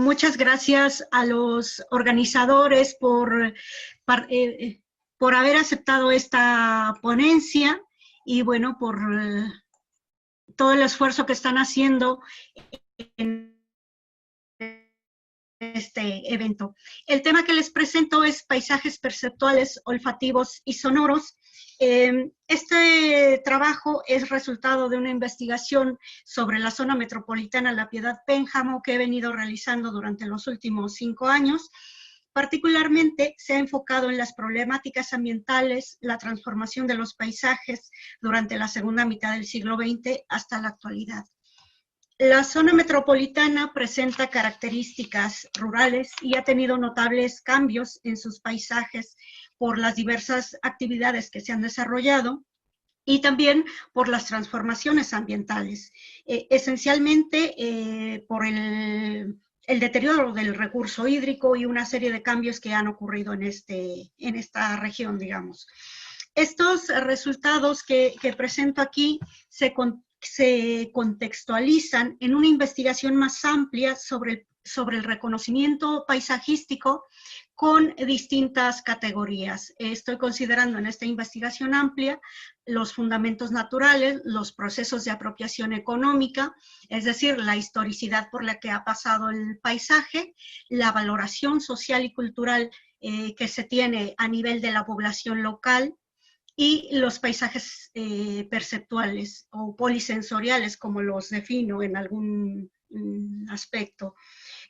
muchas gracias a los organizadores por haber aceptado esta ponencia y bueno, por todo el esfuerzo que están haciendo en este evento. El tema que les presento es paisajes perceptuales, olfativos y sonoros. Este trabajo es resultado de una investigación sobre la zona metropolitana La Piedad-Pénjamo que he venido realizando durante los últimos 5 años. Particularmente se ha enfocado en las problemáticas ambientales, la transformación de los paisajes durante la segunda mitad del siglo XX hasta la actualidad. La zona metropolitana presenta características rurales y ha tenido notables cambios en sus paisajes por las diversas actividades que se han desarrollado y también por las transformaciones ambientales, esencialmente por el deterioro del recurso hídrico y una serie de cambios que han ocurrido en esta región, digamos. Estos resultados que presento aquí se contextualizan en una investigación más amplia sobre el reconocimiento paisajístico con distintas categorías. Estoy considerando en esta investigación amplia los fundamentos naturales, los procesos de apropiación económica, es decir, la historicidad por la que ha pasado el paisaje, la valoración social y cultural que se tiene a nivel de la población local, y los paisajes perceptuales o polisensoriales, como los defino en algún aspecto.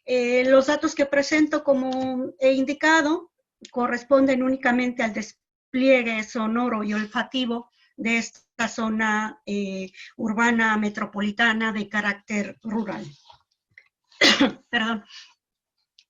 Los datos que presento, como he indicado, corresponden únicamente al despliegue sonoro y olfativo de esta zona urbana metropolitana de carácter rural. Perdón.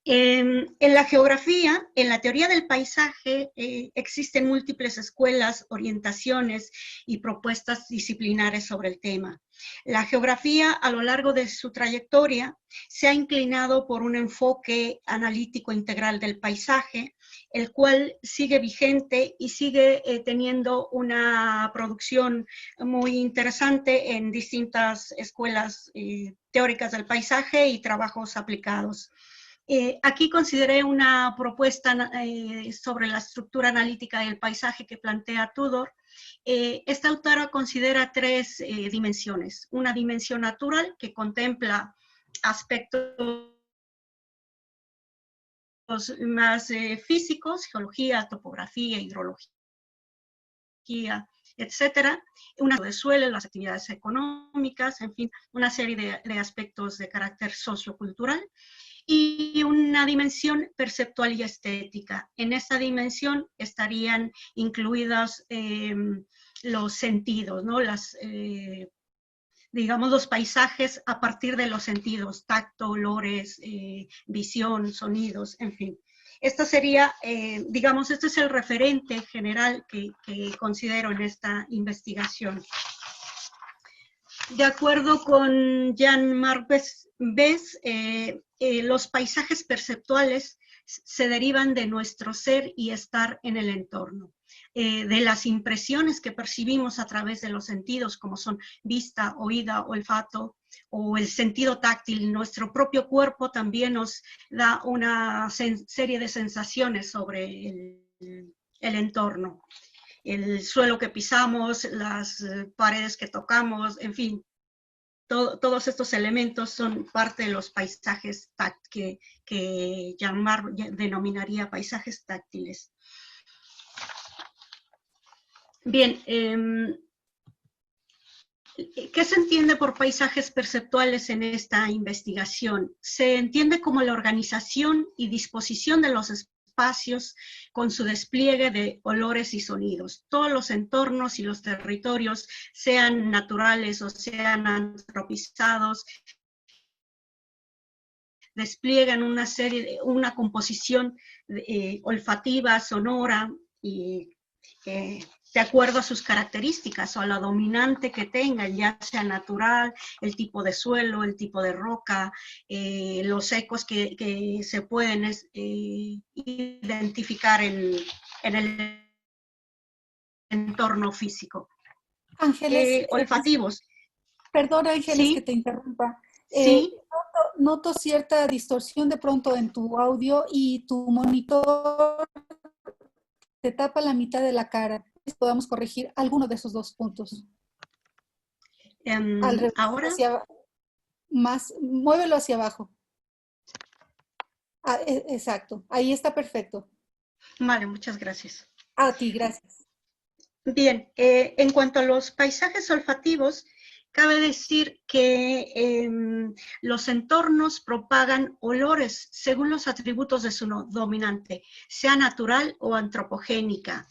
En la geografía, en la teoría del paisaje, existen múltiples escuelas, orientaciones y propuestas disciplinares sobre el tema. La geografía, a lo largo de su trayectoria, se ha inclinado por un enfoque analítico integral del paisaje, el cual sigue vigente y sigue teniendo una producción muy interesante en distintas escuelas teóricas del paisaje y trabajos aplicados. Aquí consideré una propuesta sobre la estructura analítica del paisaje que plantea Tudor. Esta autora considera 3 dimensiones. Una dimensión natural que contempla aspectos más físicos, geología, topografía, hidrología, etcétera, una de suelo, las actividades económicas, en fin, una serie de aspectos de carácter sociocultural. Y una dimensión perceptual y estética. En esta dimensión estarían incluidos los sentidos, ¿no? Digamos, los paisajes a partir de los sentidos, tacto, olores, visión, sonidos, en fin. Esto sería, digamos, este es el referente general que considero en esta investigación. De acuerdo con Jean-Marc Bess, los paisajes perceptuales se derivan de nuestro ser y estar en el entorno, de las impresiones que percibimos a través de los sentidos, como son vista, oída, olfato, o el sentido táctil. Nuestro propio cuerpo también nos da una serie de sensaciones sobre el entorno. El suelo que pisamos, las paredes que tocamos, en fin, todos estos elementos son parte de los paisajes que Jean-Marc denominaría paisajes táctiles. Bien, ¿qué se entiende por paisajes perceptuales en esta investigación? Se entiende como la organización y disposición de los espacios con su despliegue de olores y sonidos. Todos los entornos y los territorios, sean naturales o sean antropizados, despliegan una composición olfativa, sonora, y de acuerdo a sus características o a la dominante que tengan, ya sea natural, el tipo de suelo, el tipo de roca, los ecos que se pueden identificar en el entorno físico. Ángeles, Olfativos. perdón, Ángeles, ¿Sí? que te interrumpa. Sí, Noto cierta distorsión de pronto en tu audio y tu monitor te tapa la mitad de la cara. Podamos corregir alguno de esos dos puntos. Al revés, ahora, hacia más, muévelo hacia abajo. Exacto, ahí está perfecto. vale, muchas gracias. A ti, gracias. Bien, en cuanto a los paisajes olfativos, cabe decir que los entornos propagan olores según los atributos de su dominante, sea natural o antropogénica.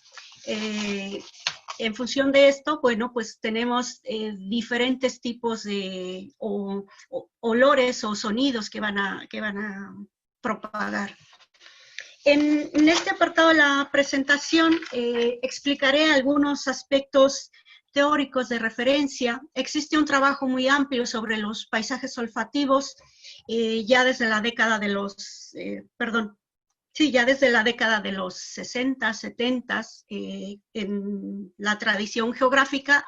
En función de esto, bueno, pues tenemos diferentes tipos de olores o sonidos que van a propagar. En este apartado de la presentación explicaré algunos aspectos teóricos de referencia. Existe un trabajo muy amplio sobre los paisajes olfativos ya desde la década de los, ya desde la década de los 60, 70, en la tradición geográfica,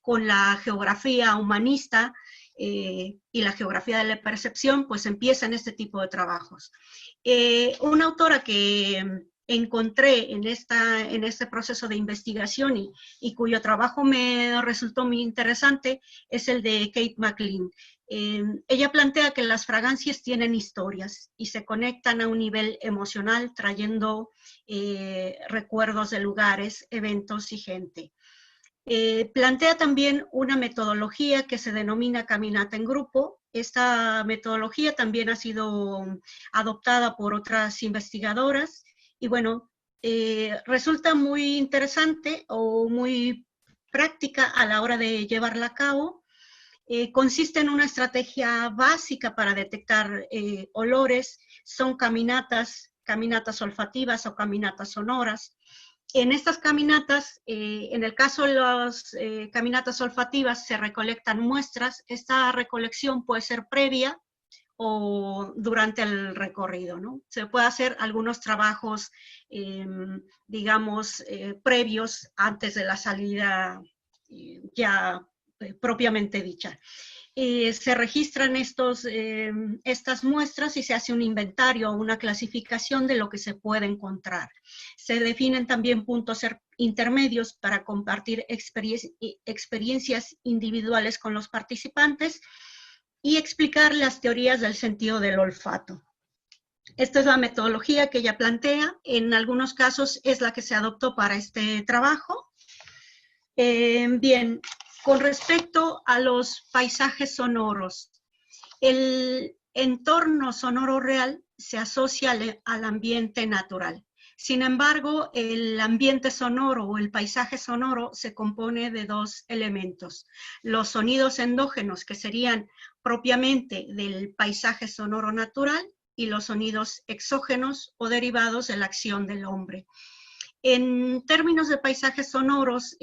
con la geografía humanista y la geografía de la percepción, pues empiezan este tipo de trabajos. Una autora que encontré en este proceso de investigación y cuyo trabajo me resultó muy interesante es el de Kate McLean. Ella plantea que las fragancias tienen historias y se conectan a un nivel emocional trayendo recuerdos de lugares, eventos y gente. Plantea también una metodología que se denomina caminata en grupo. Esta metodología también ha sido adoptada por otras investigadoras y bueno, resulta muy interesante o muy práctica a la hora de llevarla a cabo. Consiste en una estrategia básica para detectar olores, son caminatas olfativas o caminatas sonoras. En estas caminatas, en el caso de las caminatas olfativas, se recolectan muestras. Esta recolección puede ser previa o durante el recorrido, ¿no? Se puede hacer algunos trabajos, digamos, previos antes de la salida ya propiamente dicha. Se registran estas muestras y se hace un inventario o una clasificación de lo que se puede encontrar. Se definen también puntos intermedios para compartir experiencias individuales con los participantes y explicar las teorías del sentido del olfato. Esta es la metodología que ella plantea. En algunos casos es la que se adoptó para este trabajo. Bien, con respecto a los paisajes sonoros, el entorno sonoro real se asocia al ambiente natural. Sin embargo, el ambiente sonoro o el paisaje sonoro se compone de dos elementos. Los sonidos endógenos, que serían propiamente del paisaje sonoro natural, y los sonidos exógenos o derivados de la acción del hombre. En términos de paisajes sonoros,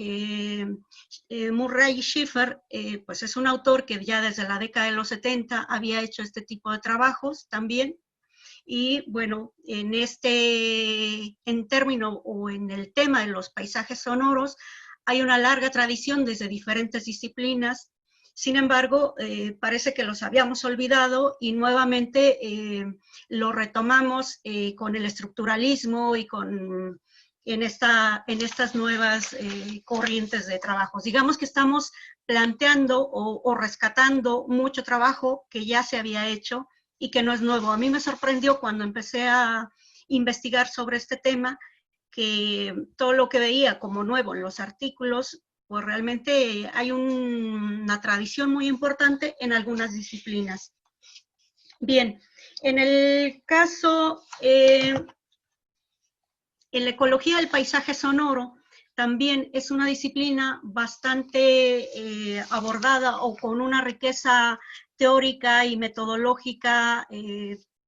Murray Schiffer pues es un autor que ya desde la década de los 70 había hecho este tipo de trabajos también. Y bueno, en término o en el tema de los paisajes sonoros, hay una larga tradición desde diferentes disciplinas. Sin embargo, parece que los habíamos olvidado y nuevamente lo retomamos con el estructuralismo y en estas nuevas corrientes de trabajos. Digamos que estamos planteando o rescatando mucho trabajo que ya se había hecho y que no es nuevo. A mí me sorprendió cuando empecé a investigar sobre este tema que todo lo que veía como nuevo en los artículos, pues realmente hay una tradición muy importante en algunas disciplinas. Bien, en el caso, en la ecología del paisaje sonoro, también es una disciplina bastante abordada o con una riqueza teórica y metodológica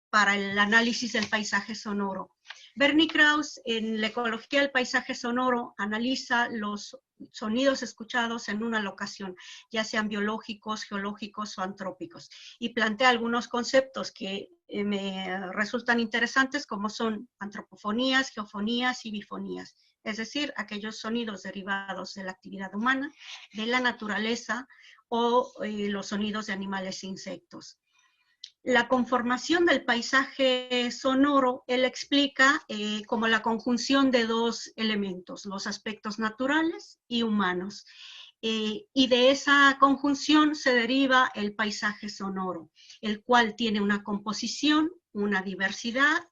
para el análisis del paisaje sonoro. Bernie Krause, en la ecología del paisaje sonoro, analiza los sonidos escuchados en una locación, ya sean biológicos, geológicos o antrópicos, y plantea algunos conceptos que me resultan interesantes, como son antropofonías, geofonías y bifonías. es decir, aquellos sonidos derivados de la actividad humana, de la naturaleza o los sonidos de animales e insectos. La conformación del paisaje sonoro, él explica como la conjunción de dos elementos, los aspectos naturales y humanos. Y de esa conjunción se deriva el paisaje sonoro, el cual tiene una composición, una diversidad,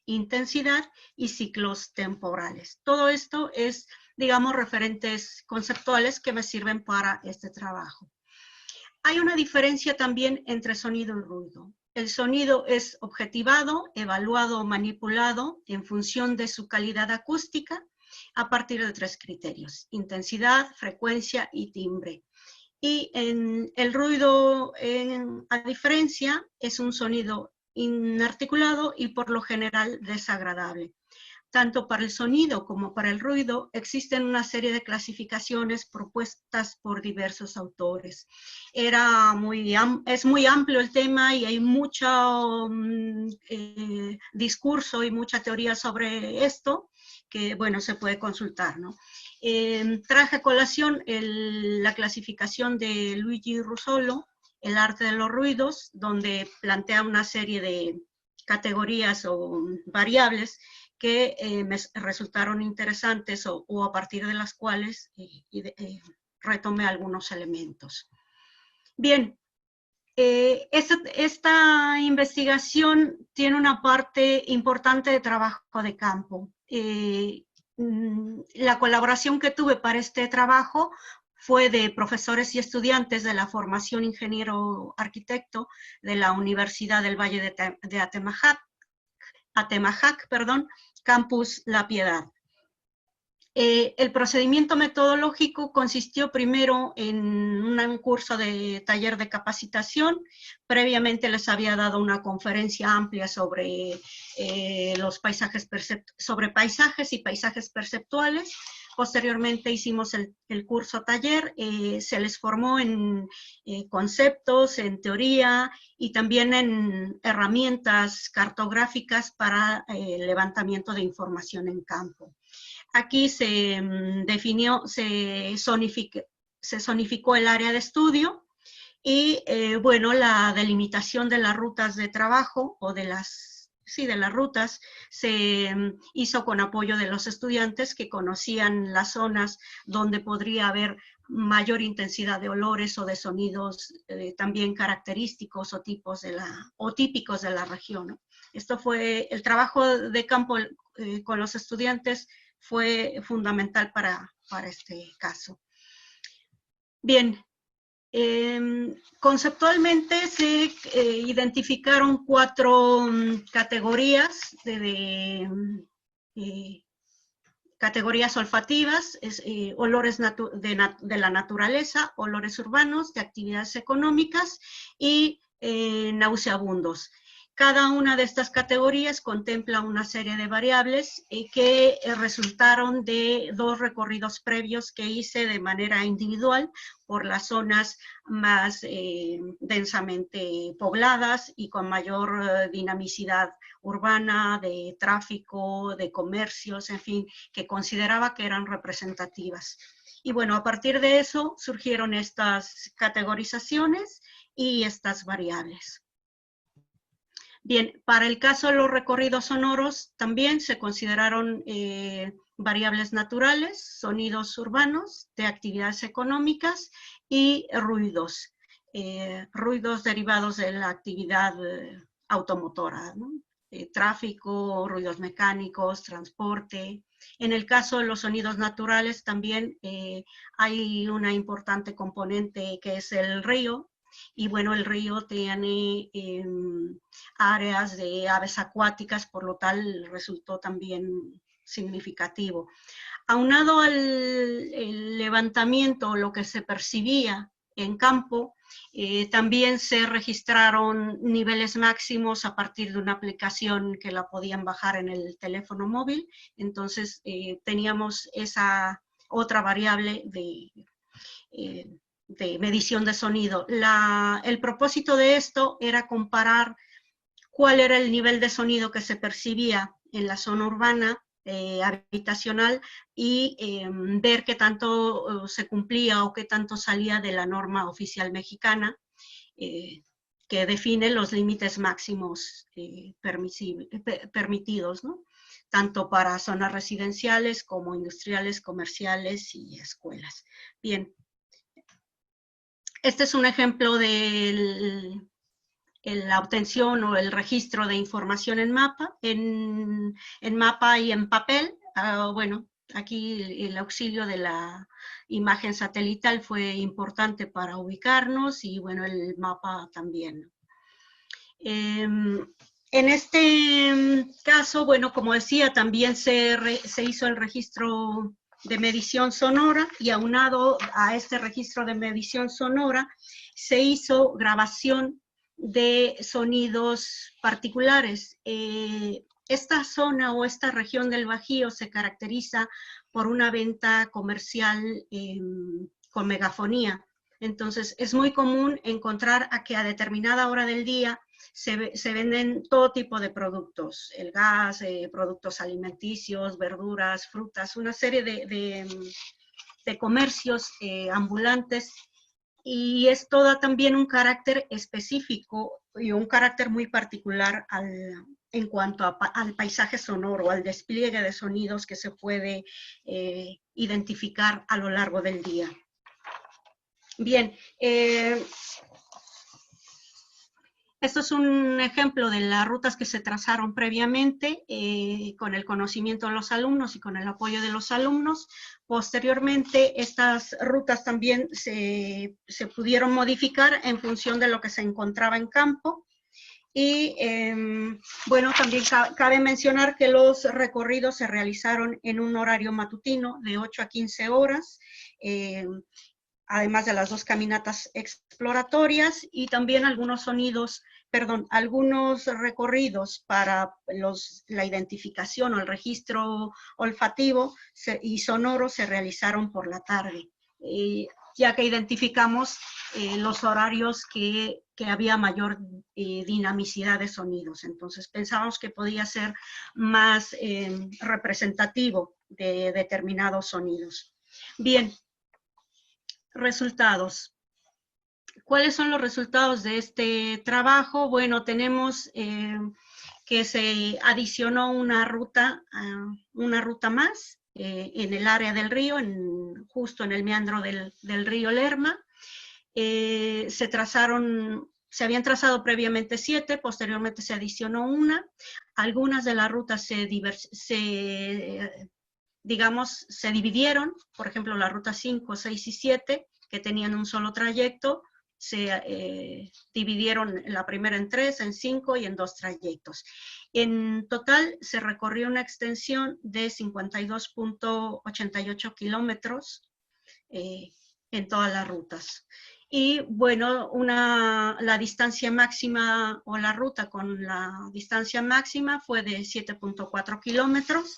intensidad y ciclos temporales. Todo esto es, digamos, referentes conceptuales que me sirven para este trabajo. Hay una diferencia también entre sonido y ruido. El sonido es objetivado, evaluado o manipulado en función de su calidad acústica a partir de 3 criterios: intensidad, frecuencia y timbre. Y en el ruido, a diferencia, es un sonido inarticulado y por lo general desagradable. Tanto para el sonido como para el ruido existen una serie de clasificaciones propuestas por diversos autores. Es muy amplio el tema y hay mucho discurso y mucha teoría sobre esto que, bueno, se puede consultar, ¿no? Traje a colación la clasificación de Luigi Russolo, El arte de los ruidos, donde plantea una serie de categorías o variables que me resultaron interesantes o a partir de las cuales retomé algunos elementos. Bien, esta investigación tiene una parte importante de trabajo de campo. La colaboración que tuve para este trabajo fue de profesores y estudiantes de la formación ingeniero arquitecto de la Universidad del Valle de Atemajac, Campus La Piedad. El procedimiento metodológico consistió primero en un curso de taller de capacitación. Previamente les había dado una conferencia amplia sobre sobre paisajes y paisajes perceptuales. Posteriormente hicimos el curso taller, se les formó en conceptos, en teoría y también en herramientas cartográficas para levantamiento de información en campo. Aquí se zonificó el área de estudio y, bueno, la delimitación de las rutas de trabajo o de las rutas se hizo con apoyo de los estudiantes que conocían las zonas donde podría haber mayor intensidad de olores o de sonidos también característicos o típicos de la región, ¿no? Esto fue el trabajo de campo con los estudiantes, fue fundamental para este caso. Bien, conceptualmente se identificaron 4 categorías categorías olfativas, olores de la naturaleza, olores urbanos, de actividades económicas y nauseabundos. Cada una de estas categorías contempla una serie de variables que resultaron de 2 recorridos previos que hice de manera individual por las zonas más densamente pobladas y con mayor dinamicidad urbana, de tráfico, de comercios, en fin, que consideraba que eran representativas. Y bueno, a partir de eso surgieron estas categorizaciones y estas variables. Bien, para el caso de los recorridos sonoros también se consideraron variables naturales, sonidos urbanos, de actividades económicas y ruidos, ruidos derivados de la actividad automotora, ¿no? Tráfico, ruidos mecánicos, transporte. En el caso de los sonidos naturales también hay una importante componente que es el río. Y bueno, el río tiene áreas de aves acuáticas, por lo tal resultó también significativo. Aunado al levantamiento, lo que se percibía en campo, también se registraron niveles máximos a partir de una aplicación que la podían bajar en el teléfono móvil. Entonces teníamos esa otra variable de medición de sonido. El propósito de esto era comparar cuál era el nivel de sonido que se percibía en la zona urbana habitacional y ver qué tanto se cumplía o qué tanto salía de la norma oficial mexicana, que define los límites máximos permitidos, ¿no? Tanto para zonas residenciales como industriales, comerciales y escuelas. Bien, este es un ejemplo de la obtención o el registro de información en mapa y en papel. Bueno, aquí el auxilio de la imagen satelital fue importante para ubicarnos y bueno, el mapa también. En este caso, bueno, como decía, también se hizo el registro de medición sonora y aunado a este registro de medición sonora se hizo grabación de sonidos particulares. Esta zona o esta región del Bajío se caracteriza por una venta comercial con megafonía. Entonces, es muy común encontrar a que a determinada hora del día se venden todo tipo de productos, el gas, productos alimenticios, verduras, frutas, una serie de comercios ambulantes, y esto da también un carácter específico y un carácter muy particular en cuanto al paisaje sonoro, al despliegue de sonidos que se puede identificar a lo largo del día. Bien, esto es un ejemplo de las rutas que se trazaron previamente con el conocimiento de los alumnos y con el apoyo de los alumnos. Posteriormente, estas rutas también se pudieron modificar en función de lo que se encontraba en campo. Y bueno, también cabe mencionar que los recorridos se realizaron en un horario matutino de 8 a 15 horas, además de las 2 caminatas exploratorias y también algunos recorridos para la identificación o el registro olfativo y sonoro se realizaron por la tarde, ya que identificamos los horarios que había mayor dinamicidad de sonidos. Entonces pensábamos que podía ser más representativo de determinados sonidos. Bien. Resultados. ¿Cuáles son los resultados de este trabajo? Bueno, tenemos que se adicionó una ruta más en el área del río, justo en el meandro del río Lerma. Se habían trazado previamente 7, posteriormente se adicionó una. Algunas de las rutas se dividieron, por ejemplo, la ruta 5, 6 y 7, que tenían un solo trayecto, se dividieron la primera en 3, en 5 y en 2 trayectos. En total se recorrió una extensión de 52.88 kilómetros en todas las rutas. Y bueno, la distancia máxima o la ruta con la distancia máxima fue de 7.4 kilómetros.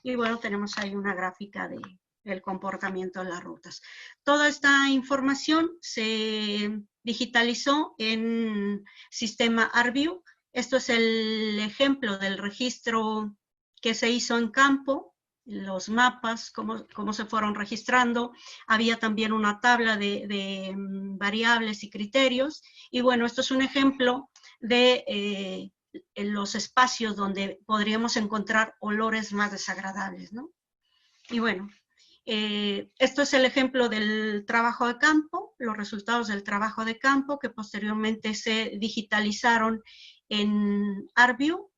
Y bueno, tenemos ahí una gráfica del comportamiento de las rutas. Toda esta información se digitalizó en sistema ArcView. Esto es el ejemplo del registro que se hizo en campo, los mapas, cómo se fueron registrando. Había también una tabla de variables y criterios. Y bueno, esto es un ejemplo de en los espacios donde podríamos encontrar olores más desagradables, ¿no? Y bueno, esto es el ejemplo del trabajo de campo, los resultados del trabajo de campo que posteriormente se digitalizaron en ArcView.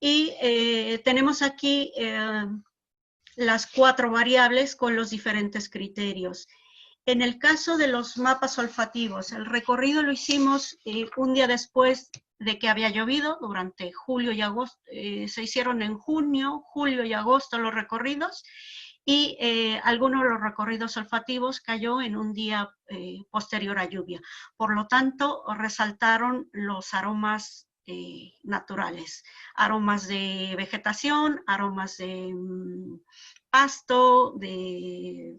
Y tenemos aquí las 4 variables con los diferentes criterios. En el caso de los mapas olfativos, el recorrido lo hicimos un día después de que había llovido, durante julio y agosto. Se hicieron en junio, julio y agosto los recorridos, y algunos de los recorridos olfativos cayó en un día posterior a lluvia. Por lo tanto, resaltaron los aromas naturales, aromas de vegetación, aromas de pasto, de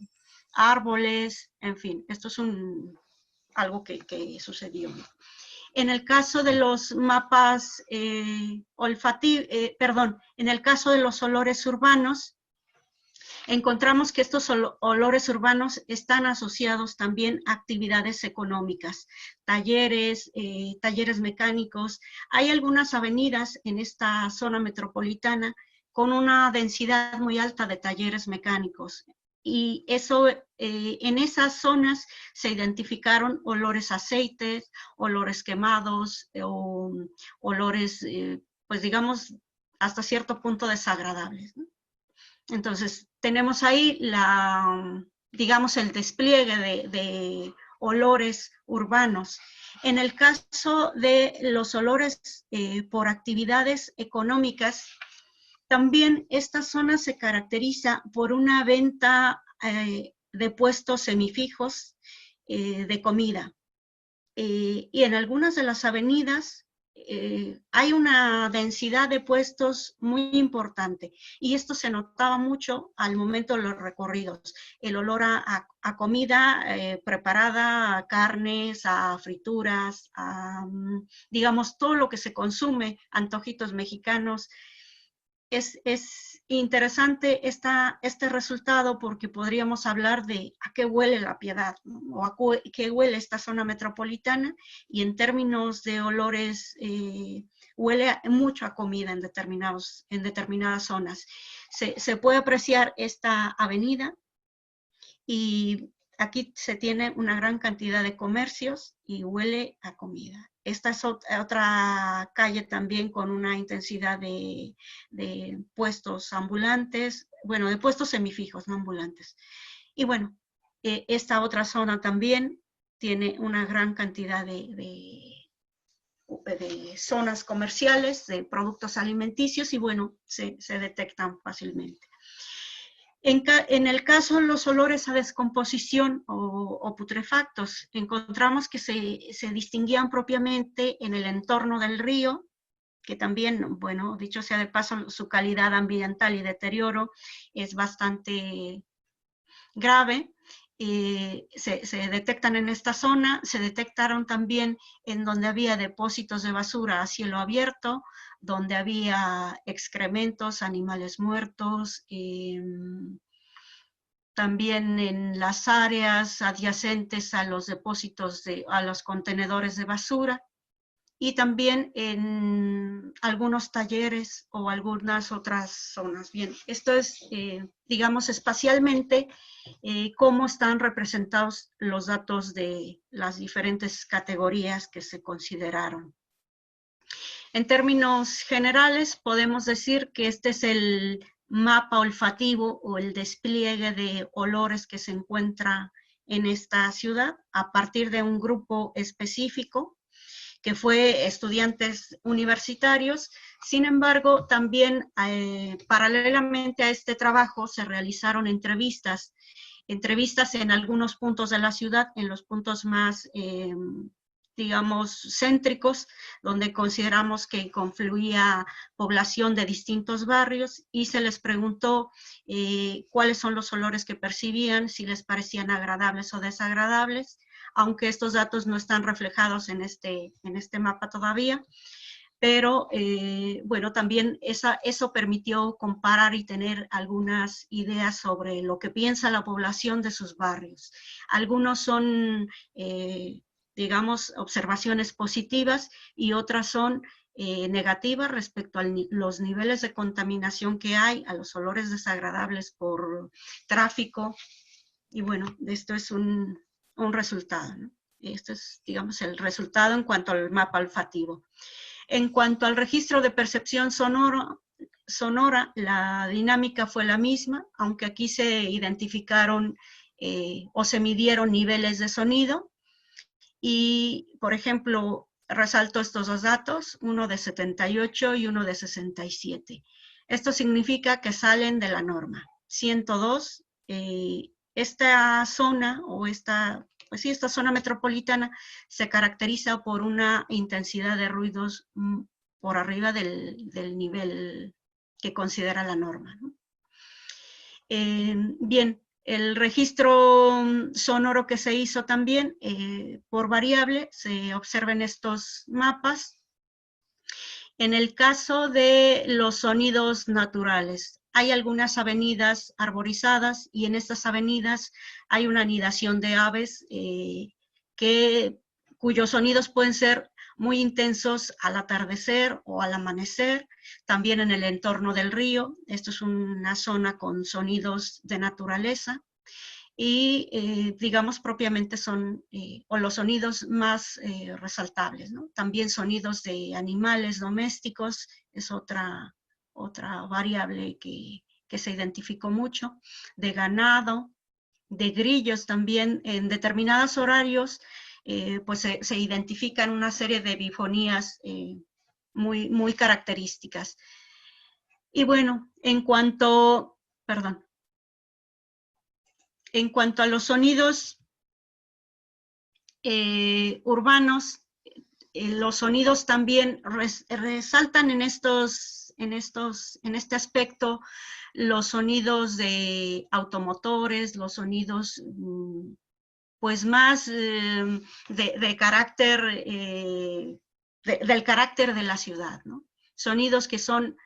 árboles, en fin, esto es algo que sucedió. En el caso de los mapas olfativos, en el caso de los olores urbanos, encontramos que estos olores urbanos están asociados también a actividades económicas, talleres, talleres mecánicos. Hay algunas avenidas en esta zona metropolitana con una densidad muy alta de talleres mecánicos. Y eso, en esas zonas se identificaron olores a aceites, olores quemados, o olores, pues digamos, hasta cierto punto desagradables, ¿no? Entonces, tenemos ahí digamos, el despliegue de olores urbanos. En el caso de los olores por actividades económicas, también esta zona se caracteriza por una venta de puestos semifijos de comida. Y en algunas de las avenidas hay una densidad de puestos muy importante, y esto se notaba mucho al momento de los recorridos, el olor a comida preparada, a carnes, a frituras, digamos, todo lo que se consume, antojitos mexicanos. Es interesante este resultado porque podríamos hablar de a qué huele La Piedad, ¿no? O a qué huele esta zona metropolitana, y en términos de olores huele mucho a comida en determinadas zonas. Se puede apreciar esta avenida y aquí se tiene una gran cantidad de comercios y huele a comida. Esta es otra calle también con una intensidad de puestos ambulantes, bueno, de puestos semifijos, no ambulantes. Y bueno, esta otra zona también tiene una gran cantidad de zonas comerciales, de productos alimenticios, y bueno, se detectan fácilmente. En el caso de los olores a descomposición o putrefactos, encontramos que se distinguían propiamente en el entorno del río, que también, bueno, dicho sea de paso, su calidad ambiental y deterioro es bastante grave. Se detectan en esta zona, se detectaron también en donde había depósitos de basura a cielo abierto, donde había excrementos, animales muertos, también en las áreas adyacentes a los depósitos, a los contenedores de basura, y también en algunos talleres o algunas otras zonas. Bien, esto es, digamos, espacialmente, cómo están representados los datos de las diferentes categorías que se consideraron. En términos generales, podemos decir que este es el mapa olfativo o el despliegue de olores que se encuentra en esta ciudad a partir de un grupo específico que fue estudiantes universitarios. Sin embargo, también paralelamente a este trabajo se realizaron entrevistas en algunos puntos de la ciudad, en los puntos más digamos, céntricos, donde consideramos que confluía población de distintos barrios, y se les preguntó cuáles son los olores que percibían, si les parecían agradables o desagradables, aunque estos datos no están reflejados en este mapa todavía. Pero bueno, también eso permitió comparar y tener algunas ideas sobre lo que piensa la población de sus barrios. Algunos son digamos, observaciones positivas, y otras son negativas respecto a los niveles de contaminación que hay, a los olores desagradables por tráfico. Y bueno, esto es un resultado, ¿no? Esto es, digamos, el resultado en cuanto al mapa olfativo. En cuanto al registro de percepción sonora, la dinámica fue la misma, aunque aquí se identificaron o se midieron niveles de sonido. Y, por ejemplo, resalto estos dos datos, uno de 78 y uno de 67. Esto significa que salen de la norma. 102, esta zona o esta zona metropolitana se caracteriza por una intensidad de ruidos por arriba del nivel que considera la norma, ¿no? Bien, El registro sonoro que se hizo también por variable, se observan estos mapas. En el caso de los sonidos naturales, hay algunas avenidas arborizadas y en estas avenidas hay una anidación de aves cuyos sonidos pueden ser muy intensos al atardecer o al amanecer, también en el entorno del río. Esto es una zona con sonidos de naturaleza y digamos propiamente son o los sonidos más resaltables, ¿no? También sonidos de animales domésticos es otra variable que se identificó mucho, de ganado, de grillos también en determinados horarios, pues se identifican una serie de bifonías muy características. Y bueno, en cuanto a los sonidos urbanos, los sonidos también resaltan en este aspecto los sonidos de automotores, los sonidos pues más de carácter, del carácter de la ciudad, ¿no? Sonidos que son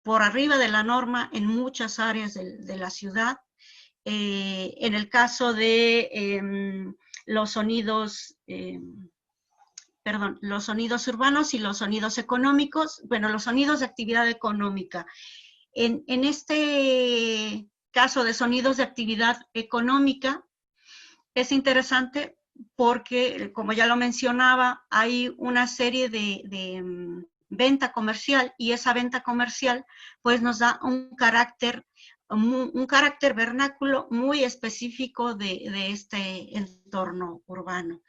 por arriba de la norma en muchas áreas de la ciudad. En el caso de los sonidos urbanos y los sonidos económicos, bueno, los sonidos de actividad económica. En este caso de sonidos de actividad económica, es interesante porque, como ya lo mencionaba, hay una serie de venta comercial y esa venta comercial pues nos da un carácter vernáculo muy específico de este entorno urbano.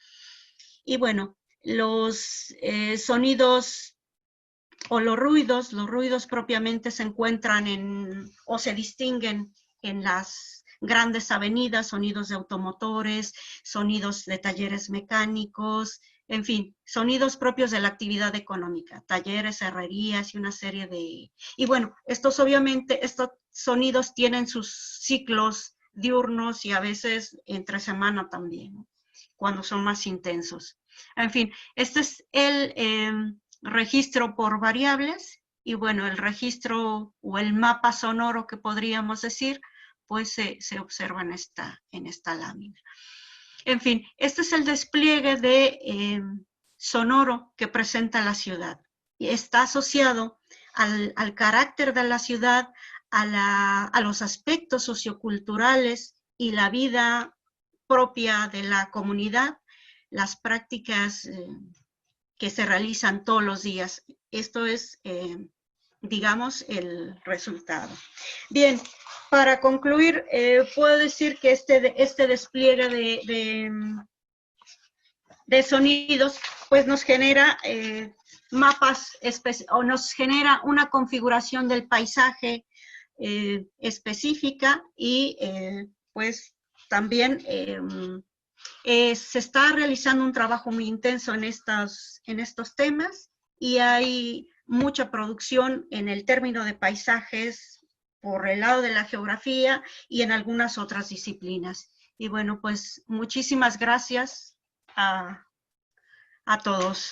Y bueno, los sonidos o los ruidos propiamente se encuentran o se distinguen en las grandes avenidas, sonidos de automotores, sonidos de talleres mecánicos, en fin, sonidos propios de la actividad económica, talleres, herrerías y una serie de... Y bueno, estos sonidos tienen sus ciclos diurnos y a veces entre semana también, ¿no? Cuando son más intensos. En fin, este es el registro por variables y bueno, el registro o el mapa sonoro que podríamos decir, pues se observa en esta lámina. En fin, este es el despliegue de sonoro que presenta la ciudad. Y está asociado al carácter de la ciudad, a los aspectos socioculturales y la vida propia de la comunidad, las prácticas que se realizan todos los días. Esto es, digamos, el resultado. Bien, para concluir, puedo decir que este despliegue de sonidos, pues nos genera mapas, o nos genera una configuración del paisaje específica y pues también se está realizando un trabajo muy intenso en estos temas y hay mucha producción en el término de paisajes por el lado de la geografía y en algunas otras disciplinas. Y bueno, pues muchísimas gracias a todos.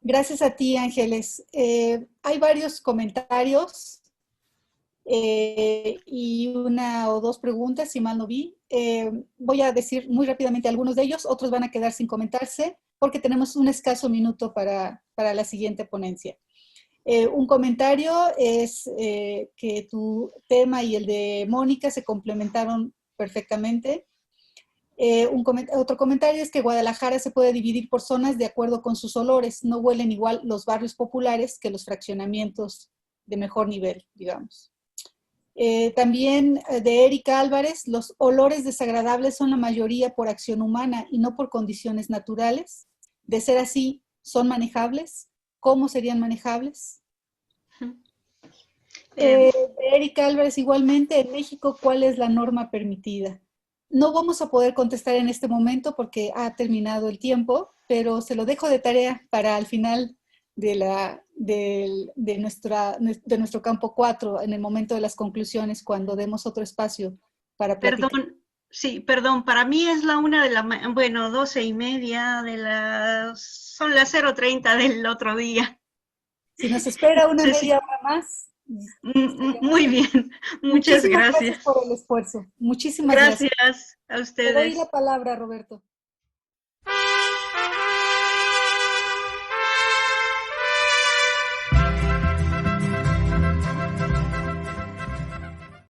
Gracias a ti, Ángeles. Hay varios comentarios y una o dos preguntas, si mal no vi. Voy a decir muy rápidamente algunos de ellos, otros van a quedar sin comentarse porque tenemos un escaso minuto para la siguiente ponencia. Un comentario es que tu tema y el de Mónica se complementaron perfectamente. Otro comentario es que Guadalajara se puede dividir por zonas de acuerdo con sus olores. No huelen igual los barrios populares que los fraccionamientos de mejor nivel, digamos. También de Erika Álvarez, los olores desagradables son la mayoría por acción humana y no por condiciones naturales. De ser así, ¿son manejables? ¿Cómo serían manejables? De Erika Álvarez igualmente, en México, ¿cuál es la norma permitida? No vamos a poder contestar en este momento porque ha terminado el tiempo, pero se lo dejo de tarea para al final de nuestro campo 4, en el momento de las conclusiones, cuando demos otro espacio para platicar. Perdón, sí, perdón, para mí es la 1 de la mañana, bueno, 12:30 son las 0:30 del otro día. Si nos espera una Entonces, media hora más, estaría muy muy bien. bien, muchas Muchísimas gracias gracias. por el esfuerzo. Muchísimas gracias. Gracias a Te doy la ustedes. palabra, Roberto.